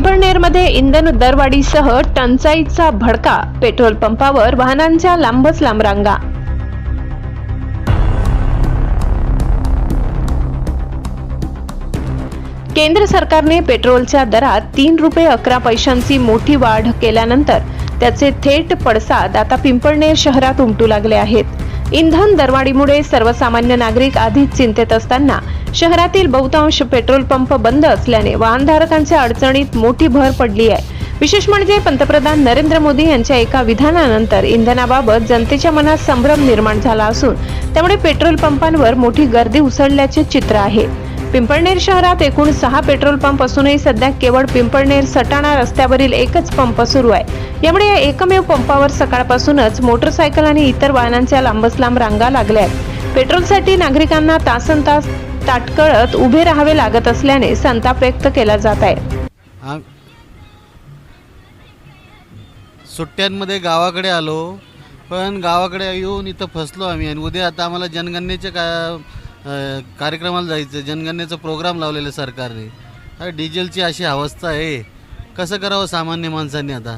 पिंपळनेरमध्ये इंधन दरवाढीसह टंचाईचा भडका, पेट्रोल पंपावर वाहनांच्या लांबच लांब रांगा। केंद्र सरकारने पेट्रोलच्या दरात 3 रुपये 11 पैशांची मोठी वाढ केल्यानंतर त्याचे थेट पडसाद आता पिंपळनेर शहरात उमटू लागले आहेत। इंधन दरवाढीमुळे सर्वसामान्य नागरिक आधीच चिंतेत असताना शहरातील बहुतांश पेट्रोल पंप बंद असल्याने वाहनधारकांच्या अडचणीत मोठी भर पडली आहे। विशेष म्हणजे पंतप्रधान नरेंद्र मोदी यांच्या एका विधानानंतर इंधनाबाबत जनतेच्या मनात संभ्रम निर्माण झाला असून त्यामुळे पेट्रोल पंपांवर मोठी गर्दी उसळल्याचे चित्र आहे। पिंपळनेर शहरात एकूण 6 पेट्रोल पंप असूनही सध्या केवळ पिंपळनेर सटाणा रस्त्यावरील एकच पंप सुरू आहे। यामुळे या एकमेव पंपावर सकाळपासूनच मोटरसायकल आणि इतर वाहनांच्या लांबच लांब रांगा लागल्या आहेत। पेट्रोलसाठी नागरिकांना तासनतास ताटकळत उभे राहावे लागत असल्याने संताप व्यक्त केला जात आहे। सुट्ट्यांमध्ये गावाकडे आलो, पण गावाकडे येऊन इथं फसलो आम्ही आणि उद्या आता आम्हाला जनगणनेचे कार्यक्रमाला जायचं, जनगणनेचा प्रोग्राम लावलेला सरकारने। डिझेलची अशी अवस्था आहे, कसं करावं सामान्य माणसांनी आता?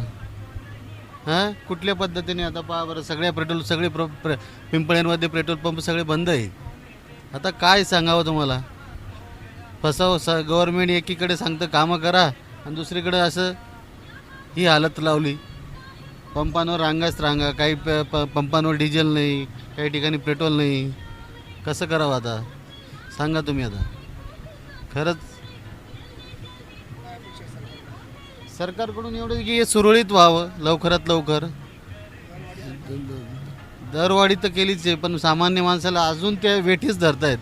कुठल्या पद्धतीने आता पहा बरं, सगळे पिंपळनेरमध्ये पेट्रोल पंप सगळे बंद आहे। आता काय सांगावं तुम्हाला? गव्हर्नमेंट एकीकडे सांगतं कामं करा आणि दुसरीकडे असं ही हालत लावली। पंपांवर रांगाच रांगा, काही पंपांवर डिझेल नाही, काही ठिकाणी पेट्रोल नाही। कसं करावं आता सांगा तुम्ही? आता खरंच सरकारकडून एवढं की सुरळीत व्हावं, लवकरात लवकर। दरवाढी तर केलीच आहे, पण सामान्य माणसाला अजून त्या वेठीच धरतायत।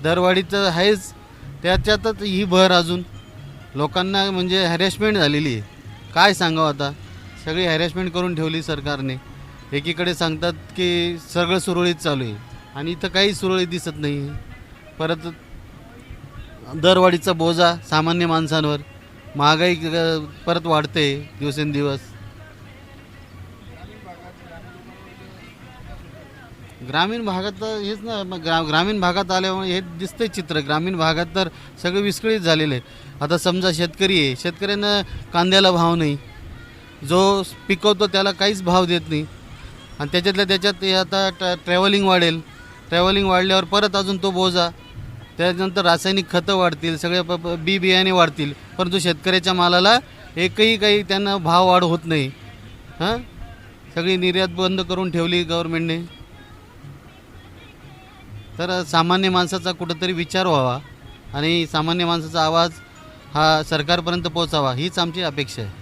दरवाढी तर आहेच, त्याच्यातच ही भर अजून लोकांना म्हणजे हॅरेसमेंट झालेली आहे। काय सांगावं आता? सगळी हॅरेसमेंट करून ठेवली सरकारने। एकीकडे सांगतात की सगळं सुरळीत चालू आहे आणि इथं काही सुरळीत दिसत नाही। परत दरवाढीचा बोजा सामान्य माणसांवर, महागाई परत वाढते दिवसेंदिवस। ग्रामीण भागात तर हेच ना, ग्रामीण भागात आल्यामुळे हे दिसतंय चित्र। ग्रामीण भागात तर सगळे विस्कळीत झालेले आहे। आता समजा शेतकरी आहे, शेतकऱ्यांना कांद्याला भाव नाही, जो पिकवतो त्याला काहीच भाव देत नाही आणि त्याच्यातल्या त्याच्यात आता ट्रॅव्हलिंग वाढेल, ट्रॅव्हलिंग वाढल्यावर परत अजून तो बोजा, त्यानंतर रासायनिक खतं वाढतील, सगळे बियाणे वाढतील, परंतु शेतकऱ्याच्या मालाला एकही काही त्यांना भाव वाढ होत नाही। सगळी निर्यात बंद करून ठेवली गव्हर्नमेंटने। तर सामान्य माणसाचा कुठंतरी विचार व्हावा आणि सामान्य माणसाचा आवाज हा सरकारपर्यंत पोहोचावा, हीच आमची अपेक्षा आहे।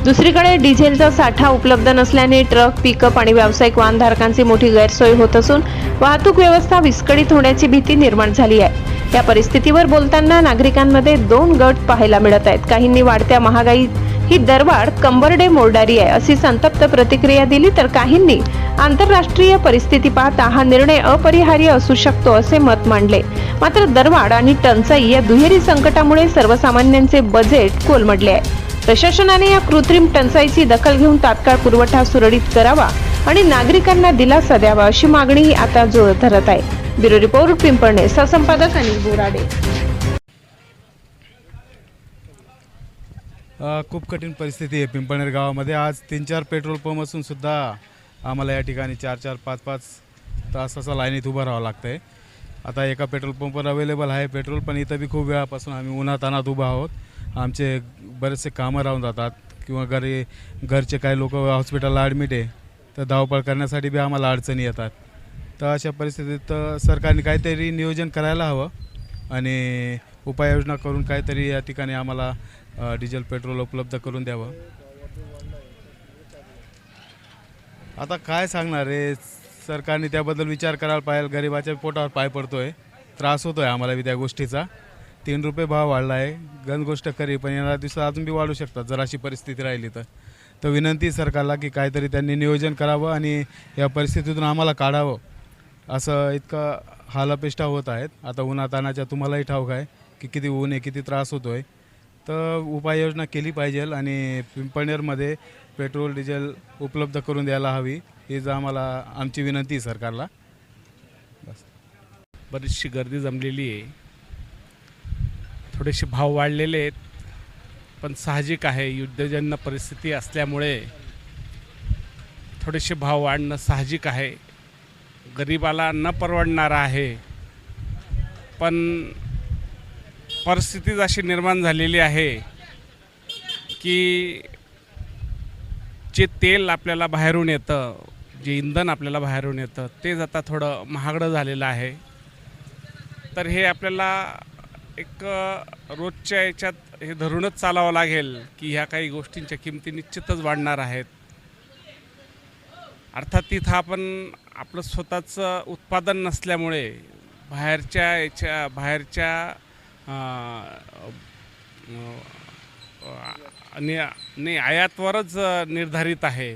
दुसरीकडे डिझेलचा साठा उपलब्ध नसल्याने ट्रक, पिकअप आणि व्यावसायिक वाहनधारकांची मोठी गैरसोय होत असून वाहतूक व्यवस्था विस्कळीत होण्याची भीती निर्माण झाली आहे। या परिस्थितीवर बोलताना नागरिकांमध्ये 2 गट पाहायला मिळत आहेत। काहींनी वाढत्या महागाई ही दरवाढ कंबरडे मोडणारी आहे अशी संतप्त प्रतिक्रिया दिली, तर काहींनी आंतरराष्ट्रीय परिस्थिती पाहता हा निर्णय अपरिहार्य असू शकतो असे मत मांडले। मात्र दरवाढ आणि टंचाई या दुहेरी संकटामुळे सर्वसामान्यांचे बजेट कोलमडले आहे। प्रशासनाने या कृत्रिम टंचाईची दखल घेऊन तात्काळ पुरवठा सुरळीत करावा आणि नागरिकांना दिलासा द्यावा अशी मागणी आता जोर धरत आहे। Bureau report, Pimpalner. सहसंपादक अनिल बोराडे। खूप कठीण परिस्थिती आहे पिंपळनेर गावामध्ये। आज 3-4 पेट्रोल पंप असून सुद्धा आम्हाला या ठिकाणी 4-4, 5-5 तास असं लाईनीत उभं राहावं लागतं आहे। आता एका पेट्रोल पंपवर अवेलेबल आहे पेट्रोल, पण इथं बी खूप वेळापासून आम्ही उन्हातान्हात उभा आहोत। आमचे बरेचसे कामं राहून जातात किंवा घरचे काही लोक हॉस्पिटलला ॲडमिट आहे, तर धावपळ करण्यासाठी बी आम्हाला अडचणी येतात। तर अशा परिस्थितीत सरकारने काहीतरी नियोजन करायला हवं आणि उपाययोजना करून काहीतरी या ठिकाणी आम्हाला डिझेल पेट्रोल उपलब्ध करून द्यावं। आता काय सांगणार आहे, सरकारने त्याबद्दल विचार करायला पाहिजे। गरिबाच्या पोटावर पाय पडतोय, त्रास होतोय आम्हाला बी त्या गोष्टीचा। 3 रुपये भाव वाढला आहे, गण गोष्ट खरी, पण येणाऱ्या दिवसात अजून बी वाढू शकतात जर अशी परिस्थिती राहिली तर विनंती सरकारला की काहीतरी त्यांनी नियोजन करावं आणि या परिस्थितीतून आम्हाला काढावं। असं इतकं हालअपेष्टा होत आहेत। आता उन्हातानाच्या तुम्हालाही ठाऊक आहे की किती ऊन आहे, किती त्रास होतो आहे। तर उपाययोजना केली पाहिजे आणि पिंपळनेरमध्ये पेट्रोल डिझेल उपलब्ध करून द्यायला हवी, हीच आमची विनंती सरकारला। बस। बरीचशी गर्दी जमलेली आहे, थोडेसे भाव वाढलेले आहेत, पण साहजिक आहे युद्धजन्य परिस्थिती असल्यामुळे थोडेसे भाव वाढणं साहजिक आहे. गरिबाला न परवडणारं आहे, पण परिस्थितीच अशी निर्माण झालेली आहे की जे तेल आपल्याला बाहेरून येतं, जे इंधन आपल्याला बाहेरून येतं, तेच आता थोडं महागडं झालेलं आहे. तर हे आपल्याला एक रोजच्या याच्यात हे धरूनच चालावं लागेल की ह्या काही गोष्टींच्या किमती निश्चितच वाढणार आहेत. अर्थात तिथं आपण आपलं स्वतःचं उत्पादन नसल्यामुळे बाहेरच्या आणि आयातवरच निर्धारित आहे,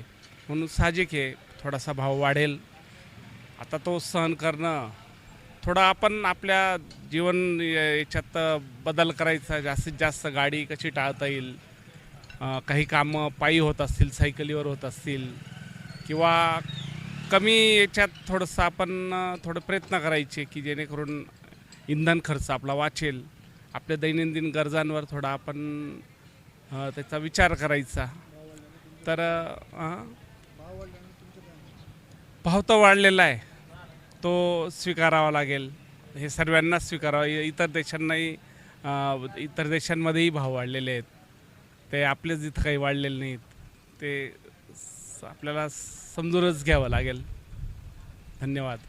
म्हणून साहजिक आहे थोडासा भाव वाढेल. आता तो सहन करणं, थोडं आपण आपल्या जीवन याच्यात बदल करायचा, जास्तीत जास्त गाडी कशी टाळता येईल, काही कामं पायी होत असतील, सायकलीवर होत असतील, किंवा कमी याच्यात थोडंसं आपण थोडं प्रयत्न करायचे की जेणेकरून इंधन खर्च आपला वाचेल. आपल्या दैनंदिन गरजांवर थोडा आपण त्याचा विचार करायचा. तर भाव तर वाढलेला आहे, तो स्वीकारावा लागेल. हे सर्वांनाच स्वीकारावं. इतर देशांमध्येही भाव वाढलेले आहेत, ते आपलेच इथं काही वाढलेले नाहीत. ते आपल्याला समजूनच घ्यावं लागेल. धन्यवाद.